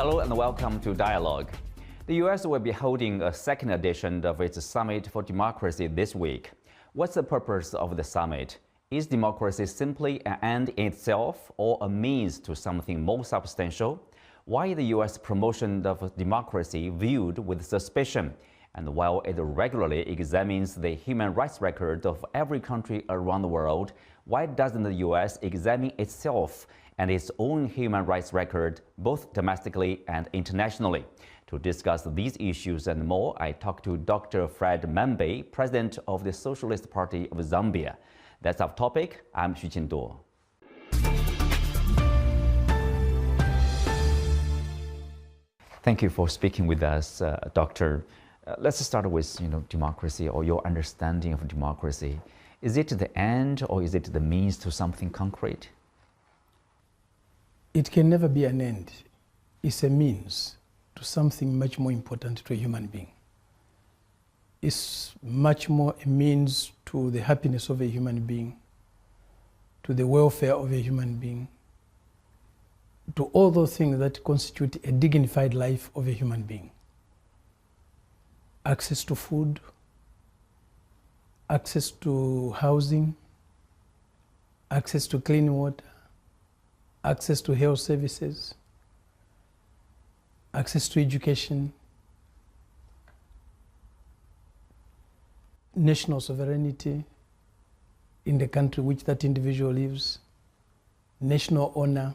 Hello and welcome to Dialogue. The U.S. will be holding a second edition of its Summit for Democracy this week. What's the purpose of the summit? Is democracy simply an end in itself or a means to something more substantial? Why is the U.S. promotion of democracy viewed with suspicion? And while it regularly examines the human rights record of every country around the world, why doesn't the U.S. examine itself and its own human rights record, both domestically and internationally? To discuss these issues and more, I talked to Dr. Fred Mambe, President of the Socialist Party of Zambia. That's our topic. I'm Xu Qinduo. Thank you for speaking with us, Doctor. Let's start with democracy, or your understanding of democracy. Is it the end or is it the means to something concrete? It can never be an end. It's a means to something much more important to a human being. It's much more a means to the happiness of a human being, to the welfare of a human being, to all those things that constitute a dignified life of a human being. Access to food, access to housing, access to clean water, access to health services, access to education, national sovereignty in the country which that individual lives, national honor.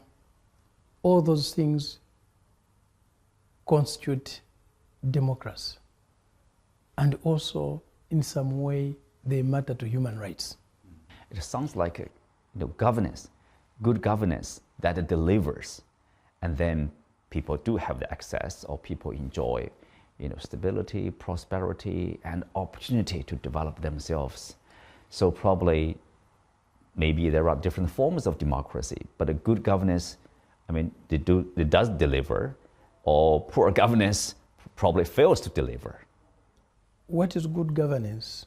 All those things constitute democracy. And also, in some way, they matter to human rights. It sounds like governance, good governance that delivers, and then people do have the access, or people enjoy stability, prosperity, and opportunity to develop themselves. So probably, maybe there are different forms of democracy, but a good governance, it does deliver, or poor governance probably fails to deliver. What is good governance?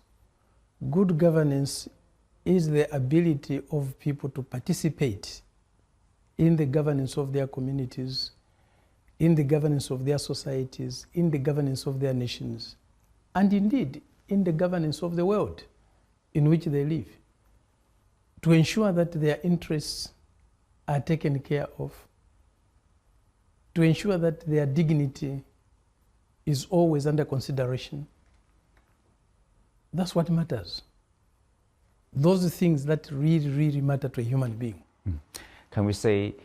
Good governance is the ability of people to participate in the governance of their communities, in the governance of their societies, in the governance of their nations, and indeed in the governance of the world in which they live, to ensure that their interests are taken care of, to ensure that their dignity is always under consideration. That's what matters. Those are things that really, really matter to a human being. Can we say,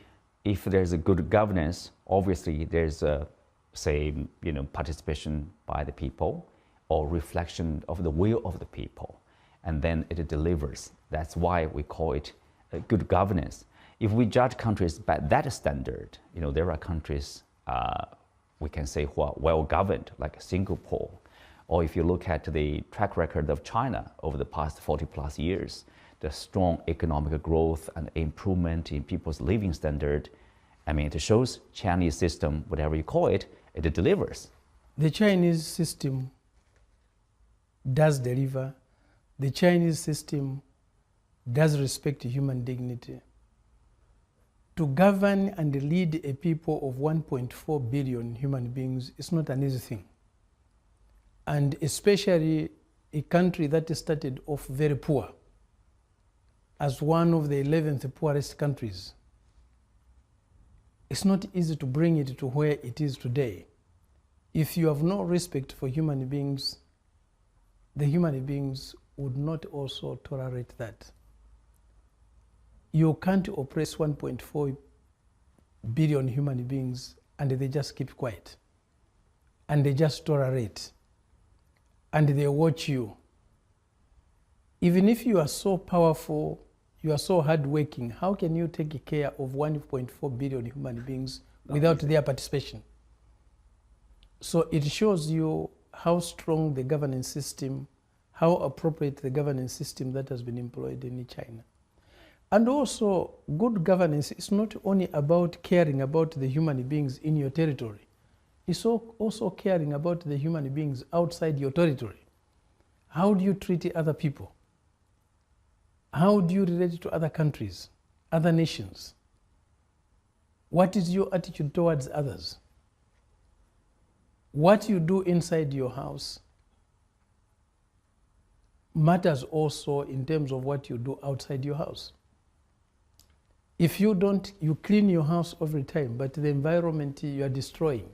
if there's a good governance, obviously there's participation by the people, or reflection of the will of the people, and then it delivers. That's why we call it a good governance. If we judge countries by that standard, there are countries we can say who are well governed, like Singapore. Or if you look at the track record of China over the past 40 plus years, the strong economic growth and improvement in people's living standard, it shows Chinese system, whatever you call it, it delivers. The Chinese system does deliver. The Chinese system does respect human dignity. To govern and lead a people of 1.4 billion human beings is not an easy thing. And especially a country that started off very poor, as one of the 11th poorest countries. It's not easy to bring it to where it is today. If you have no respect for human beings, the human beings would not also tolerate that. You can't oppress 1.4 billion human beings and they just keep quiet. And they just tolerate. And they watch you. Even if you are so powerful, you are so hardworking, how can you take care of 1.4 billion human beings without their participation? So it shows you how strong the governance system, how appropriate the governance system that has been employed in China. And also, good governance is not only about caring about the human beings in your territory. It's also caring about the human beings outside your territory. How do you treat other people? How do you relate to other countries, other nations? What is your attitude towards others? What you do inside your house matters also in terms of what you do outside your house. If you don't, you clean your house every time, but the environment you are destroying,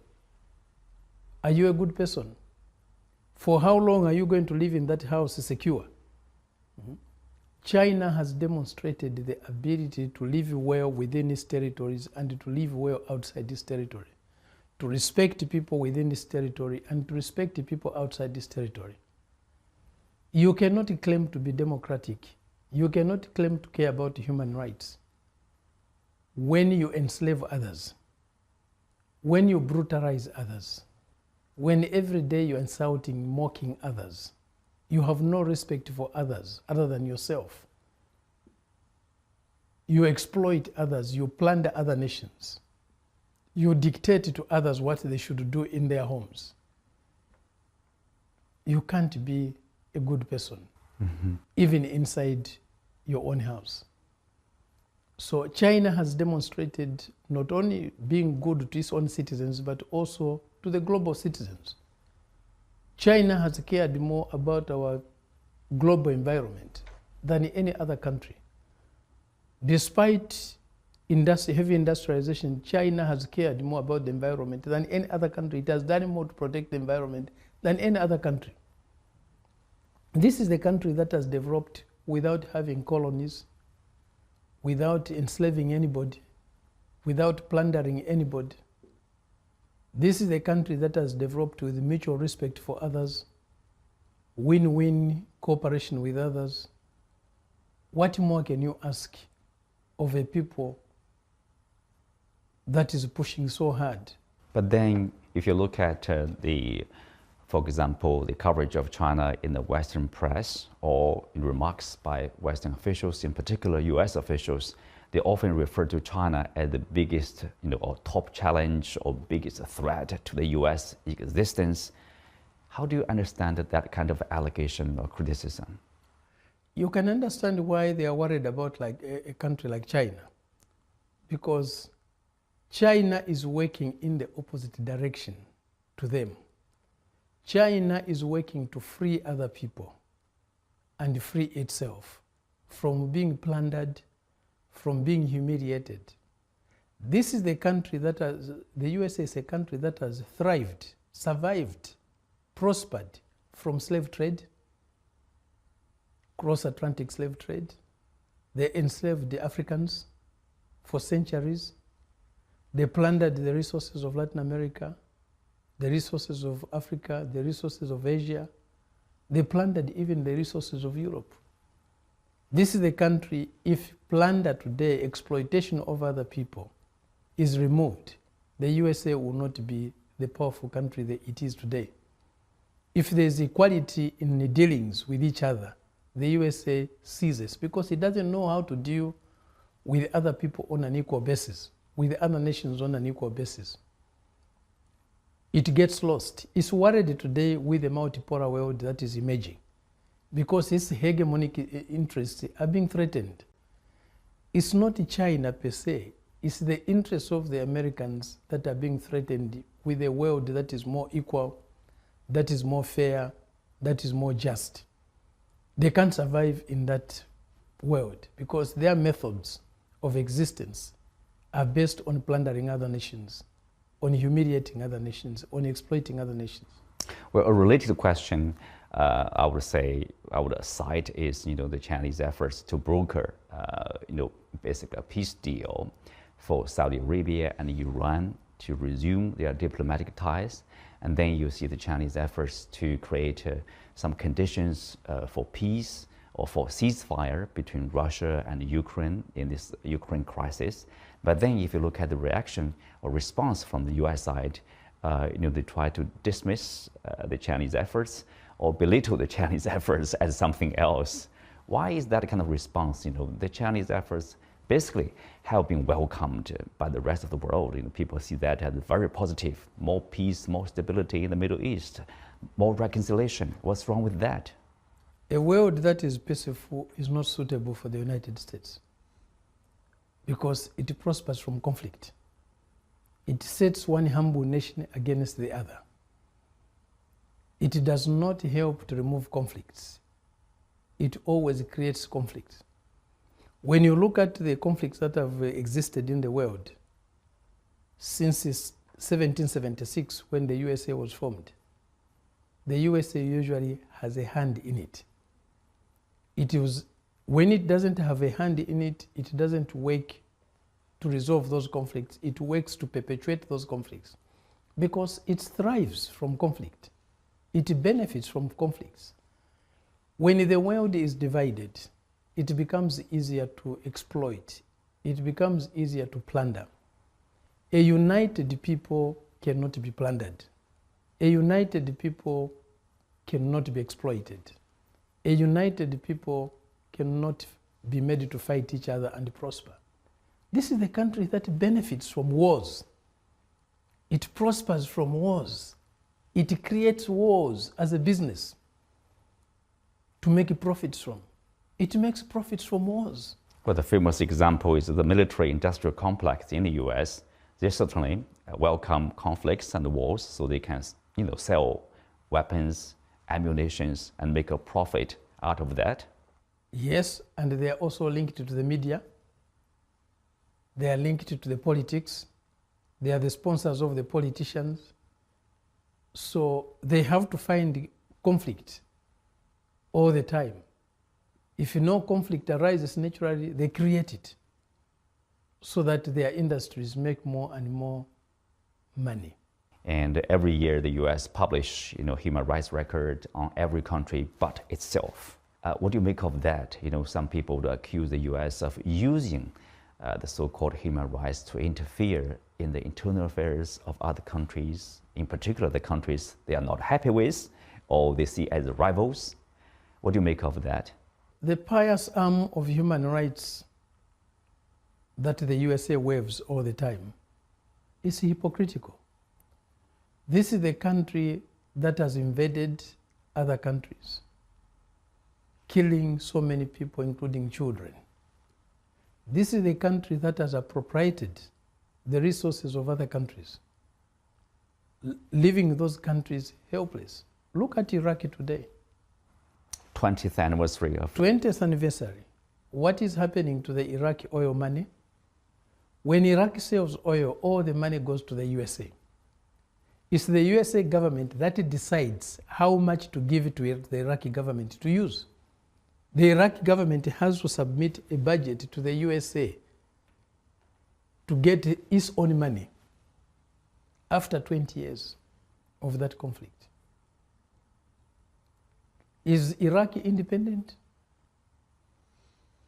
are you a good person? For how long are you going to live in that house secure? Mm-hmm. China has demonstrated the ability to live well within its territories and to live well outside this territory, to respect people within this territory and to respect the people outside this territory. You cannot claim to be democratic. You cannot claim to care about human rights when you enslave others, when you brutalize others, when every day you're insulting, mocking others. You have no respect for others other than yourself. You exploit others, you plunder other nations. You dictate to others what they should do in their homes. You can't be a good person, even inside your own house. So China has demonstrated not only being good to its own citizens, but also to the global citizens. China has cared more about our global environment than any other country. Despite heavy industrialization, China has cared more about the environment than any other country. It has done more to protect the environment than any other country. This is the country that has developed without having colonies, without enslaving anybody, without plundering anybody. This is a country that has developed with mutual respect for others, win-win cooperation with others. What more can you ask of a people that is pushing so hard? But then if you look at for example, the coverage of China in the Western press or in remarks by Western officials, in particular US officials, they often refer to China as the biggest, or top challenge or biggest threat to the US existence. How do you understand that kind of allegation or criticism? You can understand why they are worried about like a country like China, because China is working in the opposite direction to them. China is working to free other people and free itself from being plundered, from being humiliated. This is the country that the USA is a country that has thrived, survived, prospered from slave trade, cross-Atlantic slave trade. They enslaved the Africans for centuries. They plundered the resources of Latin America, the resources of Africa, the resources of Asia. They plundered even the resources of Europe. This is the country, if plunder today, exploitation of other people is removed, the USA will not be the powerful country that it is today. If there's equality in the dealings with each other, the USA ceases because it doesn't know how to deal with other people on an equal basis, with other nations on an equal basis. It gets lost. It's worried today with the multipolar world that is emerging because its hegemonic interests are being threatened. It's not China per se, it's the interests of the Americans that are being threatened with a world that is more equal, that is more fair, that is more just. They can't survive in that world because their methods of existence are based on plundering other nations, on humiliating other nations, on exploiting other nations. Well, a related question, I would cite is, the Chinese efforts to broker, basically a peace deal for Saudi Arabia and Iran to resume their diplomatic ties. And then you see the Chinese efforts to create some conditions for peace or for ceasefire between Russia and Ukraine in this Ukraine crisis. But then if you look at the reaction or response from the US side, they try to dismiss the Chinese efforts or belittle the Chinese efforts as something else. Why is that kind of response? The Chinese efforts basically have been welcomed by the rest of the world. People see that as very positive, more peace, more stability in the Middle East, more reconciliation. What's wrong with that? A world that is peaceful is not suitable for the United States because it prospers from conflict. It sets one humble nation against the other. It does not help to remove conflicts. It always creates conflicts. When you look at the conflicts that have existed in the world since 1776, when the USA was formed, the USA usually has a hand in it. When it doesn't have a hand in it, it doesn't work to resolve those conflicts. It works to perpetuate those conflicts because it thrives from conflict. It benefits from conflicts. When the world is divided, it becomes easier to exploit. It becomes easier to plunder. A united people cannot be plundered. A united people cannot be exploited. A united people cannot be made to fight each other and prosper. This is the country that benefits from wars. It prospers from wars. It creates wars as a business to make profits from. It makes profits from wars. Well, the famous example is the military-industrial complex in the US. They certainly welcome conflicts and wars so they can, sell weapons, ammunitions, and make a profit out of that. Yes, and they are also linked to the media. They are linked to the politics. They are the sponsors of the politicians. So they have to find conflict all the time. If no conflict arises naturally, they create it so that their industries make more and more money. And every year the US publish, human rights record on every country but itself. What do you make of that? Some people accuse the US of using the so-called human rights to interfere in the internal affairs of other countries, in particular the countries they are not happy with or they see as rivals. What do you make of that? The pious arm of human rights that the USA waves all the time is hypocritical. This is the country that has invaded other countries, killing so many people, including children. This is the country that has appropriated the resources of other countries, leaving those countries helpless. Look at Iraq today. 20th anniversary of... 20th anniversary. What is happening to the Iraqi oil money? When Iraq sells oil, all the money goes to the USA. It's the USA government that decides how much to give to the Iraqi government to use. The Iraqi government has to submit a budget to the USA to get its own money after 20 years of that conflict. Is Iraq independent?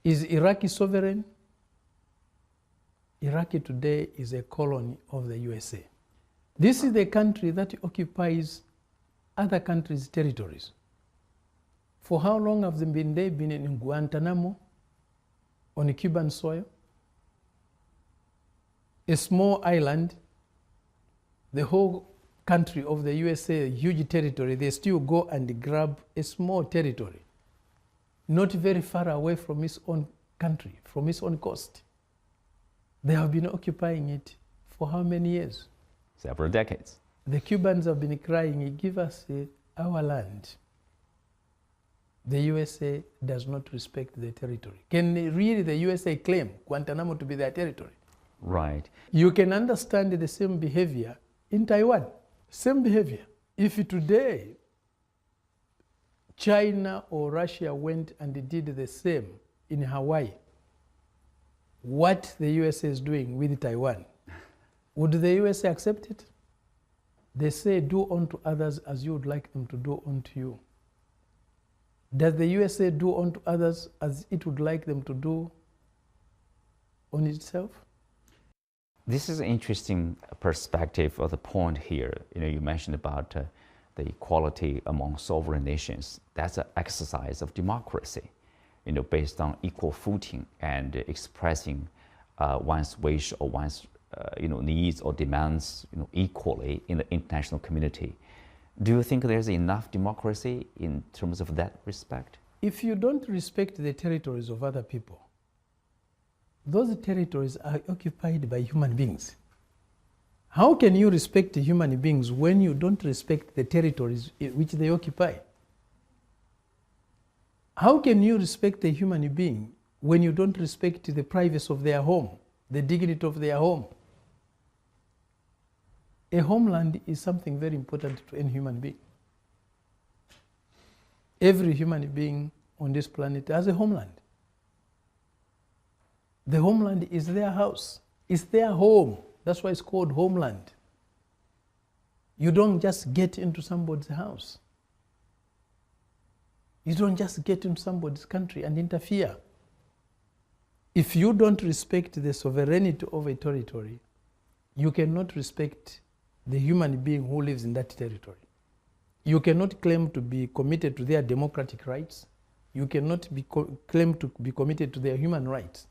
Is Iraq sovereign? Iraq today is a colony of the USA. This is the country that occupies other countries' territories. For how long have they been there? Been in Guantanamo, on Cuban soil? A small island, the whole country of the USA, a huge territory, they still go and grab a small territory, not very far away from its own country, from its own coast. They have been occupying it for how many years? Several decades. The Cubans have been crying, give us our land. The USA does not respect the territory. Can really the USA claim Guantanamo to be their territory? Right. You can understand the same behavior in Taiwan. Same behavior. If today China or Russia went and did the same in Hawaii, what the USA is doing with Taiwan, would the USA accept it? They say, do unto others as you would like them to do unto you. Does the USA do unto others as it would like them to do on itself? This is an interesting perspective of the point here. You mentioned about the equality among sovereign nations. That's an exercise of democracy, based on equal footing and expressing one's wish or one's needs or demands equally in the international community. Do you think there's enough democracy in terms of that respect? If you don't respect the territories of other people, those territories are occupied by human beings. How can you respect human beings when you don't respect the territories which they occupy? How can you respect a human being when you don't respect the privacy of their home, the dignity of their home? A homeland is something very important to any human being. Every human being on this planet has a homeland. The homeland is their house. It's their home. That's why it's called homeland. You don't just get into somebody's house. You don't just get into somebody's country and interfere. If you don't respect the sovereignty of a territory, you cannot respect the human being who lives in that territory. You cannot claim to be committed to their democratic rights. You cannot claim to be committed to their human rights.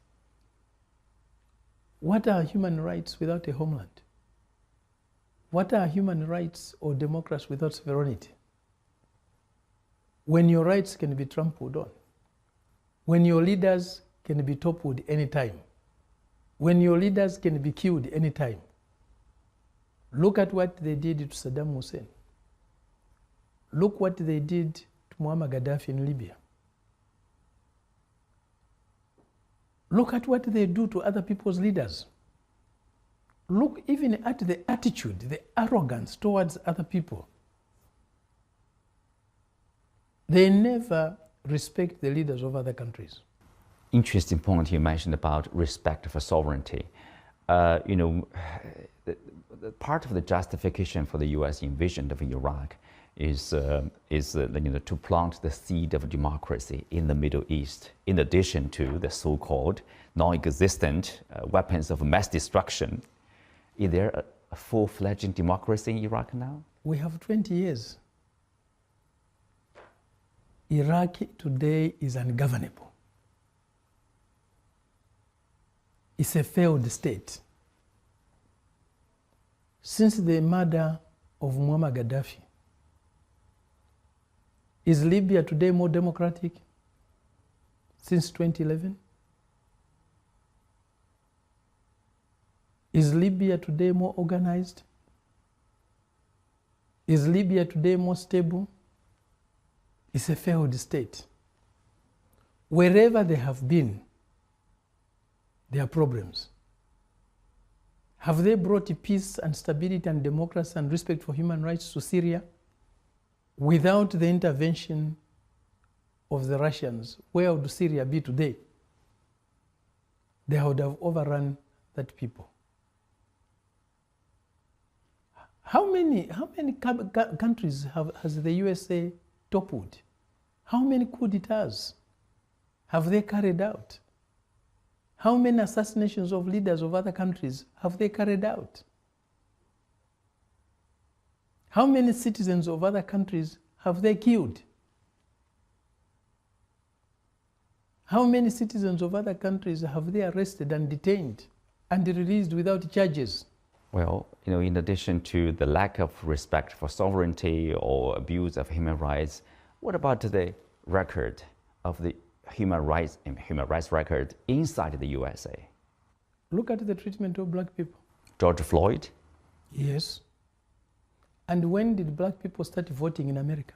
What are human rights without a homeland? What are human rights or democracy without sovereignty? When your rights can be trampled on, when your leaders can be toppled anytime, when your leaders can be killed anytime. Look at what they did to Saddam Hussein. Look what they did to Muammar Gaddafi in Libya. Look at what they do to other people's leaders. Look even at the attitude, the arrogance towards other people. They never respect the leaders of other countries. Interesting point you mentioned about respect for sovereignty. Part of the justification for the U.S. invasion of Iraq is to plant the seed of democracy in the Middle East, in addition to the so-called non-existent weapons of mass destruction. Is there a full-fledged democracy in Iraq now? We have 20 years. Iraq today is ungovernable. It's a failed state. Since the murder of Muammar Gaddafi, is Libya today more democratic since 2011? Is Libya today more organized? Is Libya today more stable? It's a failed state. Wherever they have been, there are problems. Have they brought peace and stability and democracy and respect for human rights to Syria? Without the intervention of the Russians, where would Syria be today? They would have overrun that people. How many countries has the USA toppled? How many coup d'etats have they carried out? How many assassinations of leaders of other countries have they carried out? How many citizens of other countries have they killed? How many citizens of other countries have they arrested and detained and released without charges? Well, in addition to the lack of respect for sovereignty or abuse of human rights, what about the record of the human rights record inside the USA? Look at the treatment of black people. George Floyd? Yes. And when did black people start voting in America?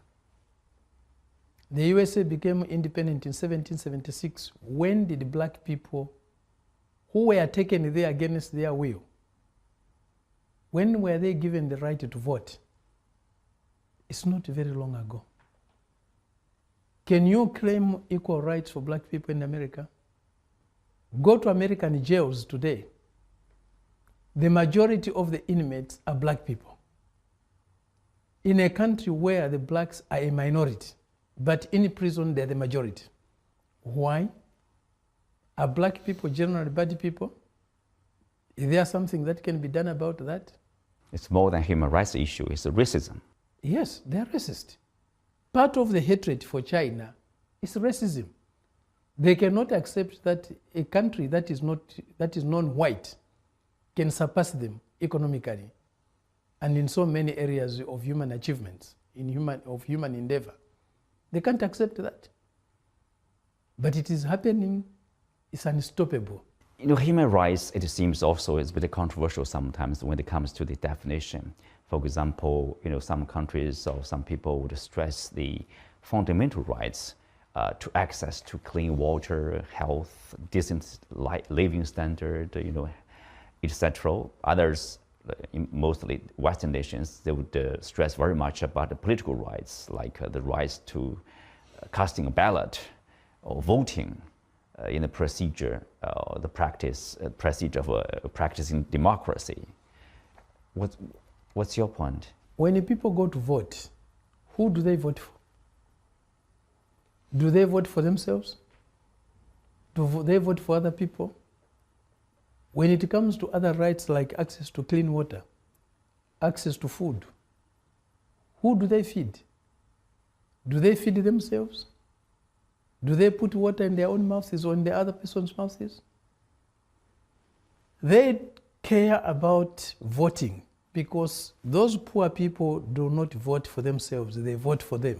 The USA became independent in 1776. When did black people who were taken there against their will, when were they given the right to vote? It's not very long ago. Can you claim equal rights for black people in America? Go to American jails today. The majority of the inmates are black people. In a country where the blacks are a minority, but in prison they're the majority. Why? Are black people generally bad people? Is there something that can be done about that? It's more than a human rights issue, it's a racism. Yes, they're racist. Part of the hatred for China is racism. They cannot accept that a country that is non-white can surpass them economically and in so many areas of human achievements, of human endeavor. They can't accept that. But it is happening, it's unstoppable. Human rights, it seems also is a bit controversial sometimes when it comes to the definition. For example, some countries or some people would stress the fundamental rights to access to clean water, health, decent living standard, etc. Others, mostly Western nations, they would stress very much about the political rights, like the rights to casting a ballot or voting in the procedure, procedure of practicing democracy. What's your point? When people go to vote, who do they vote for? Do they vote for themselves? Do they vote for other people? When it comes to other rights like access to clean water, access to food, who do they feed? Do they feed themselves? Do they put water in their own mouths or in the other person's mouths? They care about voting because those poor people do not vote for themselves, they vote for them.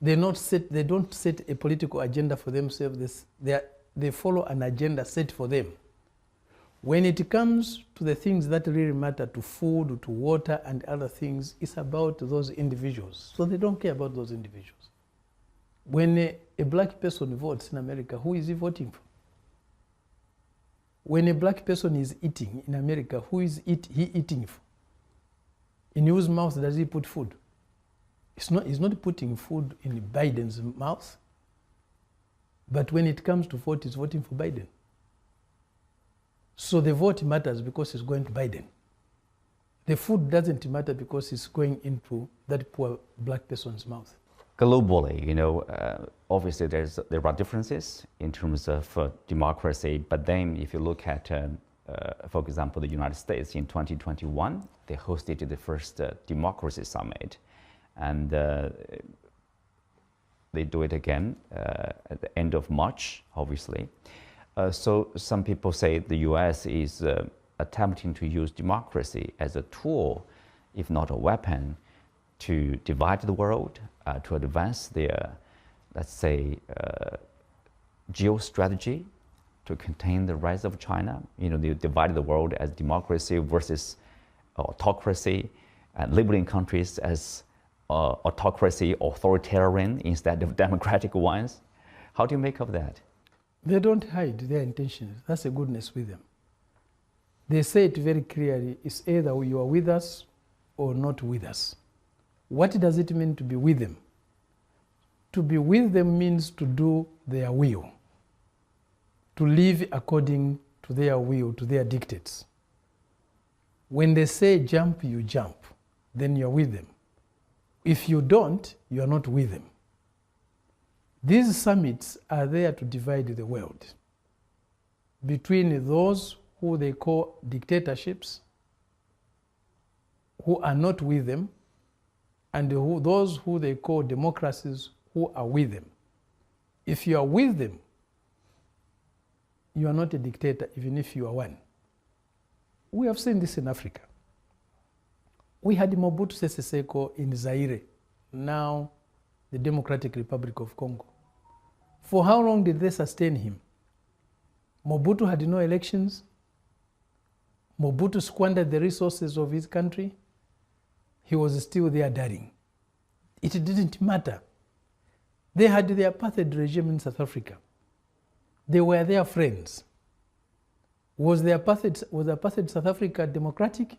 They don't set a political agenda for themselves, they follow an agenda set for them. When it comes to the things that really matter, to food, to water and other things, it's about those individuals. So they don't care about those individuals. When a black person votes in America, who is he voting for? When a black person is eating in America, who is he eating for? In whose mouth does he put food? He's not putting food in Biden's mouth, but when it comes to vote, he's voting for Biden. So the vote matters because it's going to Biden. The food doesn't matter because it's going into that poor black person's mouth. Globally, obviously there are differences in terms of democracy, but then if you look at, for example, the United States in 2021, they hosted the first democracy summit, and they do it again at the end of March, obviously. So some people say the US is attempting to use democracy as a tool, if not a weapon, to divide the world, to advance their, let's say, geostrategy, to contain the rise of China. They divide the world as democracy versus autocracy, and labeling countries as autocracy, authoritarian instead of democratic ones. How do you make of that? They don't hide their intentions. That's the goodness with them. They say it very clearly. It's either you are with us or not with us. What does it mean to be with them? To be with them means to do their will, to live according to their will, to their dictates. When they say jump, you jump, then you're with them. If you don't, you are not with them. These summits are there to divide the world between those who they call dictatorships, who are not with them, and those who they call democracies, who are with them. If you are with them, you are not a dictator, even if you are one. We have seen this in Africa. We had Mobutu Sese Seko in Zaire, now the Democratic Republic of Congo. For how long did they sustain him? Mobutu had no elections. Mobutu squandered the resources of his country. He was still there dying. It didn't matter. They had the apartheid regime in South Africa. They were their friends. Was apartheid South Africa democratic?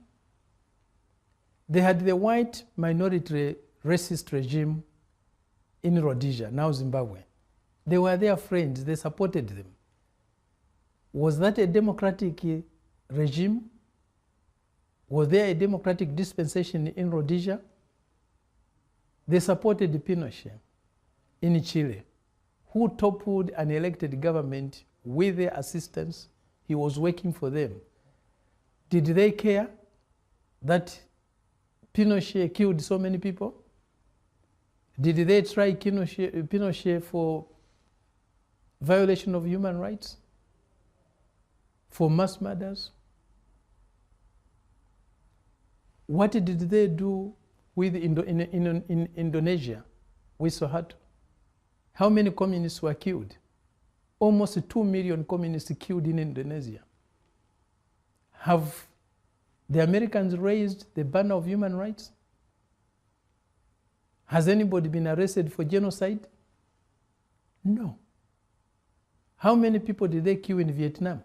They had the white minority racist regime in Rhodesia, now Zimbabwe. They were their friends, they supported them. Was that a democratic regime? Was there a democratic dispensation in Rhodesia? They supported Pinochet in Chile, who toppled an elected government with their assistance. He was working for them. Did they care that Pinochet killed so many people? Did they try Pinochet for violation of human rights? For mass murders? What did they do with in Indonesia, with Suharto? How many communists were killed? almost 2 million communists killed in Indonesia. Have the Americans raised the banner of human rights? Has anybody been arrested for genocide? No. How many people did they kill in Vietnam?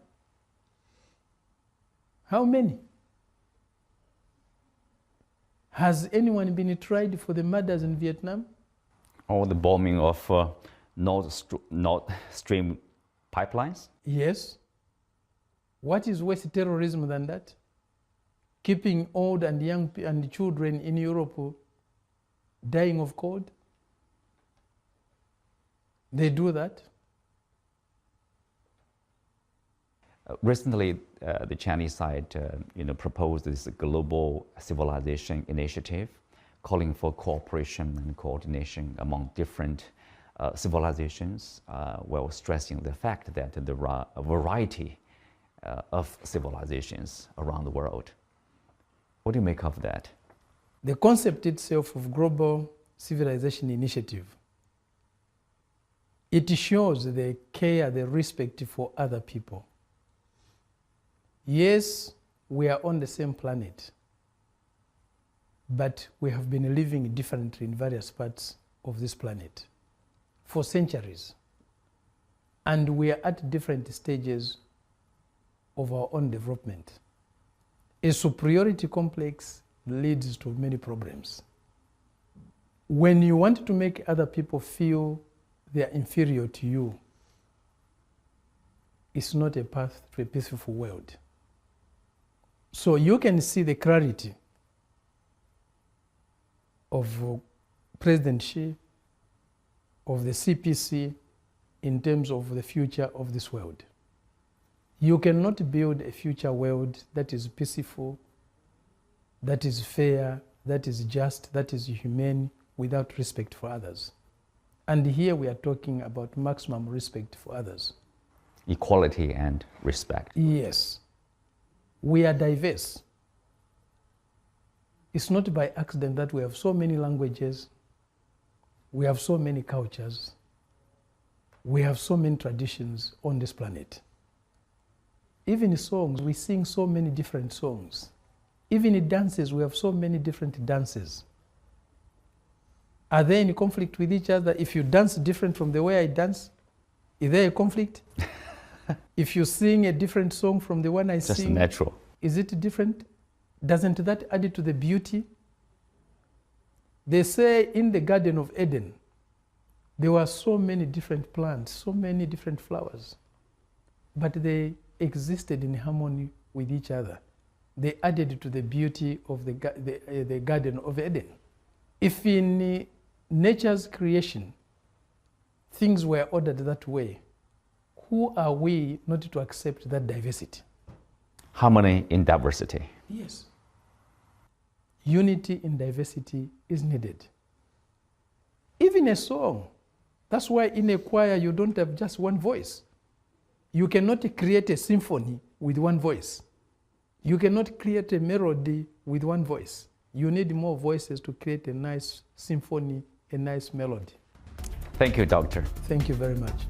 How many? Has anyone been tried for the murders in Vietnam? Or the bombing of Nord Stream pipelines? Yes. What is worse terrorism than that? Keeping old and young and children in Europe dying of cold? They do that. Recently, the Chinese side proposed this global civilization initiative, calling for cooperation and coordination among different civilizations, while stressing the fact that there are a variety of civilizations around the world. What do you make of that? The concept itself of global civilization initiative, it shows the care, the respect for other people. Yes, we are on the same planet, but we have been living differently in various parts of this planet for centuries. And we are at different stages of our own development. A superiority complex leads to many problems. When you want to make other people feel they are inferior to you, it's not a path to a peaceful world. So you can see the clarity of President Xi, of the CPC, in terms of the future of this world. You cannot build a future world that is peaceful, that is fair, that is just, that is humane, without respect for others. And here we are talking about maximum respect for others. Equality and respect. Yes. We are diverse. It's not by accident that we have so many languages, we have so many cultures, we have so many traditions on this planet. Even in songs, we sing so many different songs. Even in dances, we have so many different dances. Are they in conflict with each other? If you dance different from the way I dance, is there a conflict? If you sing a different song from the one I sing, just natural. Is it different? Doesn't that add to the beauty? They say in the Garden of Eden, there were so many different plants, so many different flowers, but they existed in harmony with each other. They added to the beauty of the Garden of Eden. If in nature's creation, things were ordered that way, who are we not to accept that diversity? Harmony in diversity. Yes. Unity in diversity is needed. Even a song. That's why in a choir you don't have just one voice. You cannot create a symphony with one voice. You cannot create a melody with one voice. You need more voices to create a nice symphony, a nice melody. Thank you, Doctor. Thank you very much.